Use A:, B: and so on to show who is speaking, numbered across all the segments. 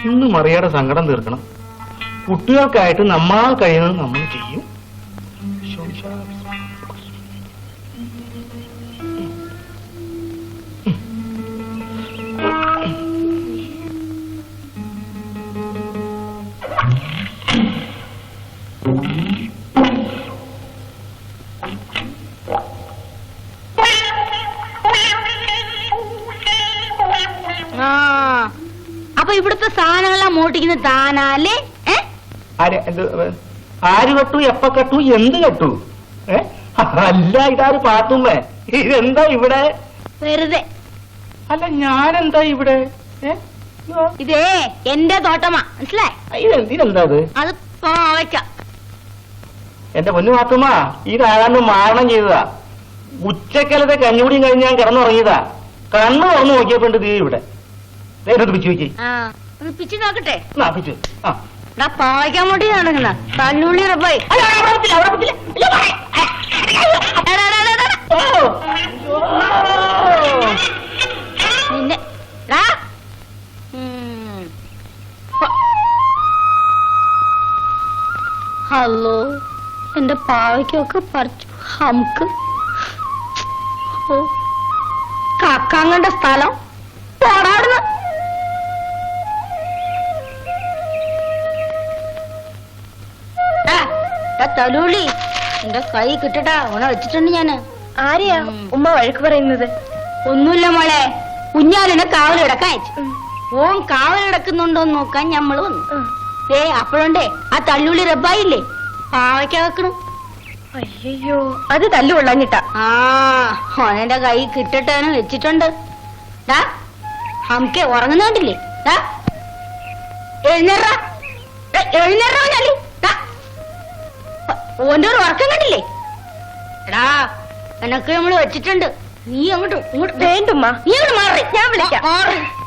A: ഇന്ന് മറിയുടെ സങ്കടം തീർക്കണം. കുട്ടികൾക്കായിട്ട് നമ്മളാൽ കഴിയുന്നത് നമ്മൾ ചെയ്യും.
B: അപ്പൊ ഇവിടുത്തെ സാധനങ്ങളെല്ലാം മോട്ടിക്കുന്ന താനല്ലേ?
A: ആര് കെട്ടു, എപ്പ കെട്ടു, എന്ത് കെട്ടു? അല്ല, ഇതാര് പാത്തുമ്മേ? ഇതെന്താ ഇവിടെ?
B: വെറുതെ
A: അല്ല, ഞാനെന്താ ഇവിടെ?
B: ഇതേ എന്റെ തോട്ടമാ, മനസ്സിലായി?
A: ഇതെന്താ
B: അത് പാവയ്ക്ക.
A: എന്റെ പൊന്നു പാത്തുമ്മ, ഇതാരാണ്ട് മാരണം ചെയ്തതാ. ഉച്ചക്കലത്തെ കഞ്ഞൂടിയും കഴിഞ്ഞ് ഞാൻ കിടന്നുറങ്ങിയതാ. കണ്ണു തുറന്നു നോക്കിയപ്പോ തീ ഇവിടെ. പിച്ചു നോക്കി.
B: പിച്ചു നോക്കട്ടെ.
A: പിച്ചു.
B: പാവയ്ക്കാൻ വേണ്ടി നടക്കുന്ന തല്ലുള്ളി റബ്ബായി. നിന്നെ ഹലോ, എന്റെ പാവയ്ക്കൊക്കെ പറിച്ചു. ഹംക്ക് കാക്കാങ്ങണ്ട സ്ഥലം പോടാടുന്നു. തലൂളി എന്റെ കൈ കിട്ടട്ടാ, ഓണ വെച്ചിട്ടുണ്ട് ഞാന്.
C: ആരെയാ ഉമ്മ വഴക്ക് പറയുന്നത്?
B: ഒന്നുമില്ല മോളെ, കുഞ്ഞാലിനെ കാവൽ കിടക്കാൻ അയച്ചു. ഓൻ കാവൽ കിടക്കുന്നുണ്ടോന്ന് നോക്കാൻ ഞമ്മള് വന്നു. അപ്പോഴുണ്ടേ ആ തല്ലുള്ളി റബ്ബായില്ലേ പാവയ്ക്ക വെക്കണം.
C: അയ്യോ, അത് തല്ലു കൊള്ളാഞ്ഞിട്ടാ.
B: ഓനെന്റെ കൈ കിട്ടട്ടേന്ന് വെച്ചിട്ടുണ്ട്. ഹംക്കെ ഉറങ്ങുന്നുണ്ടില്ലേ? എഴുന്നേറാ എഴുന്നേറാ ഞാലി. ഓന്റെ ഒരു ഉറക്കം കണ്ടില്ലേ? എടാ, എനക്ക് നമ്മള് വെച്ചിട്ടുണ്ട്. നീ അങ്ങോട്ട് ഇങ്ങോട്ട്
C: വേണ്ടുമ്മ,
B: നീ അങ്ങോട്ട് മാറി,
C: ഞാൻ വിളിക്കാം.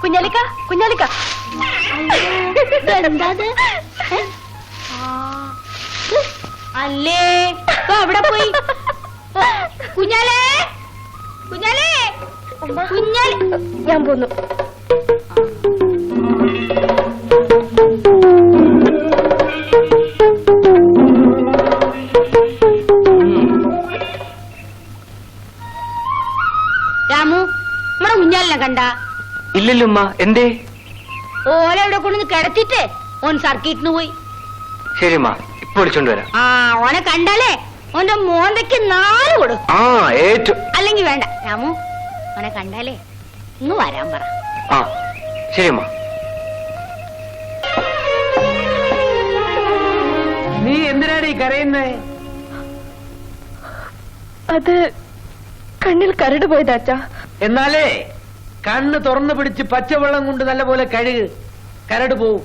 C: കുഞ്ഞാലിക്ക, കുഞ്ഞാലിക്ക.
B: എന്താ അല്ലേ? അവിടെ പോയി. കുഞ്ഞാലേ, കുഞ്ഞാലേ, കുഞ്ഞാലേ.
C: ഞാൻ പോന്നു.
B: രാമു, നമ്മുടെ കുഞ്ഞാലിനെ കണ്ട?
D: ഇല്ലല്ലുമ്മ. എന്തേ?
B: ഓല ഇവിടെ കൊണ്ടു കിടത്തിട്ട് ഓൻ സർക്കിട്ടിന് പോയി.
D: ശരിമ്മ, ഇപ്പൊ വിളിച്ചോണ്ട് വരാം.
B: ഓനെ കണ്ടാലേ ഓന്റെ മോന്തയ്ക്ക് 4 കൊടുക്കും. അല്ലെങ്കിൽ വേണ്ട രാമു, ഓനെ കണ്ടാലേ ഇന്ന് വരാൻ പറ.
D: ശരിമ്മ.
E: നീ എന്തിനാണ് ഈ കരയുന്നേ?
C: അത് കണ്ണിൽ കരട് പോയതാച്ചാ.
E: എന്നാലേ കണ്ണ് തുറന്നു പിടിച്ച് പച്ചവെള്ളം കൊണ്ട് നല്ലപോലെ കഴുകു, കരട് പോവും.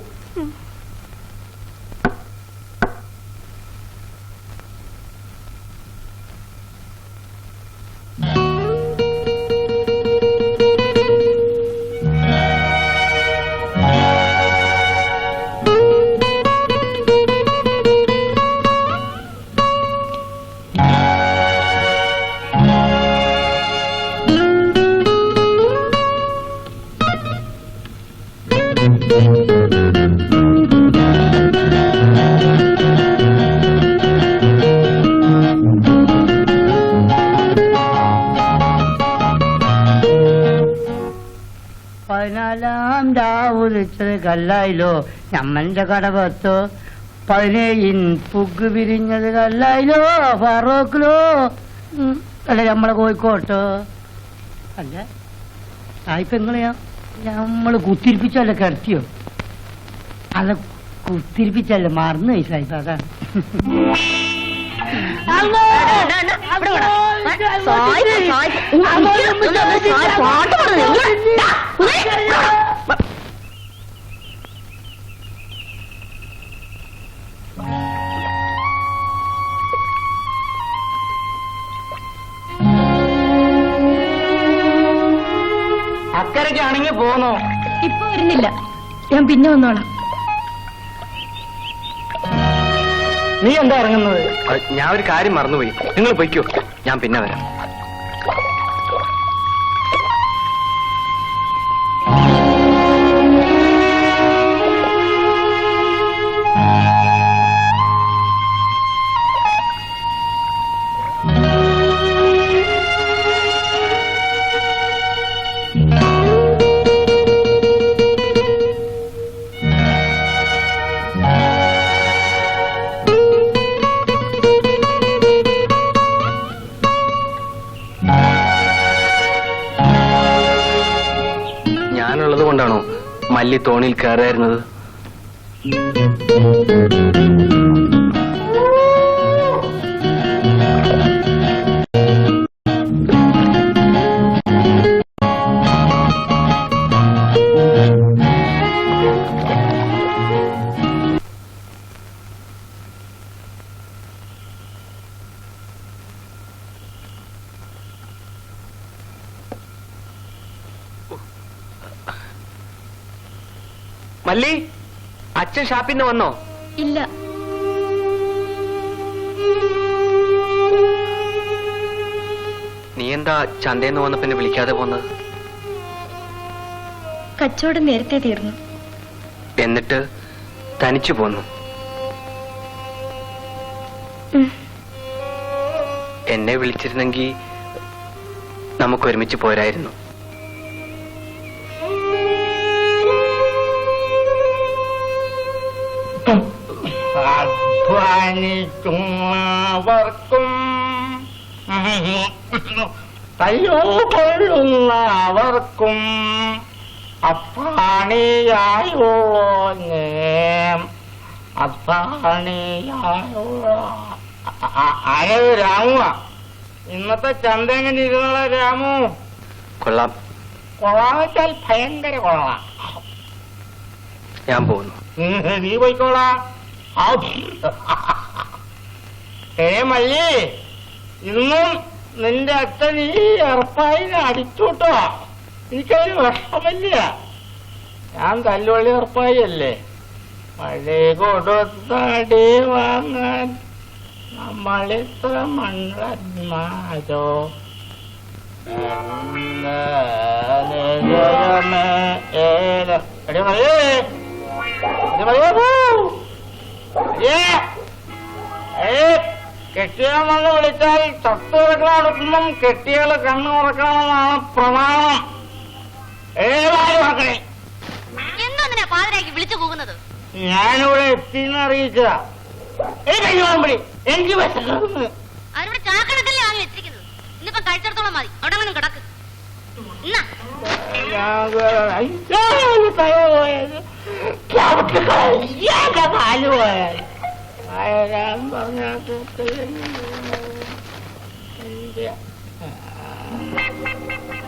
F: കല്ലായിലോ ഞമ്മന്റെ കടപത്തോ 17 പുഗ് വിരിഞ്ഞത് കല്ലായിലോ ഫറോക്കിലോ അല്ല നമ്മളെ കോഴിക്കോട്ടോ അല്ല സായിപ്പെങ്ങളെയാ നമ്മള് കുത്തിരിപ്പിച്ചല്ല കിടത്തിയോ? അല്ല കുത്തിരിപ്പിച്ചല്ല മറന്നു പോയി സായിപ്പ്. അതാണ്
A: അക്കരയ്ക്കാണെങ്കിൽ പോന്നോ?
C: ഇപ്പൊ വരുന്നില്ല, ഞാൻ പിന്നെ വന്നോളാം.
A: നീ എന്താ ഇറങ്ങുന്നത്?
D: ഞാൻ ഒരു കാര്യം മറന്നുപോയി. നിങ്ങൾ പൊയ്ക്കോ, ഞാൻ പിന്നെ വരാം. ഈ തോണിയിൽ കയറായിരുന്നത്? മല്ലി, അച്ഛൻ ഷാപ്പിൽ നിന്ന് വന്നോ?
C: ഇല്ല.
D: നീ എന്താ ചന്തയെന്ന് വന്നപ്പോ എന്നെ വിളിക്കാതെ പോന്നത്?
C: കച്ചവടം നേരത്തെ തീർന്നു.
D: എന്നിട്ട് തനിച്ചു പോന്നു. എന്നെ വിളിച്ചിരുന്നെങ്കിൽ നമുക്ക് ഒരുമിച്ച് പോരായിരുന്നു.
A: അധ്വാനിക്കുന്നവർക്കും തയ്യോ കൊള്ളുന്നവർക്കും അത്താണിയായോ അത്താണിയായോ. ആരത് രാമുവ? ഇന്നത്തെ ചന്ത എങ്ങനെ ഇരുന്നുള്ള രാമു?
D: കൊള്ളാം.
A: കൊള്ളാന്ന് വെച്ചാൽ ഭയങ്കര കൊള്ളാം.
D: ഞാൻ പോകുന്നു.
A: നീ പോയിക്കോളാ. മല്ലി, ഇന്നും നിന്റെ അച്ഛൻ ഈ ഏർപ്പായിനെ അടിച്ചുട്ടോ. എനിക്കതിന് വിഷമില്ല. ഞാൻ തല്ലുവള്ളി ഏർപ്പായി അല്ലേ. മഴ കൊടുത്തടി വാങ്ങാൻ നമ്മളിത്ര മണ്ണന്മാരോ. എടി മഴയേ, കെട്ടിയാൽ വന്ന് വിളിച്ചാൽ ചത്തു കിടക്കണ കെട്ടിയാൽ കണ്ണു തുറക്കണമെന്നാണ് പ്രമാണം. മക്കളെ,
B: വിളിച്ചു പോകുന്നത്
A: ഞാനിവിടെ എത്തിന്ന് അറിയിച്ചതാ. എനിക്ക് വിശക്കുന്നു.
B: അവരുടെ ചാക്കടക്കല്ലേ വാങ്ങി വെച്ചിരിക്കുന്നത്. ഇന്നിപ്പം കഴിച്ചിടത്തോളം മതി. അവിടെ അങ്ങനെ കിടക്ക്.
A: കാല് പോയാൽ പറഞ്ഞ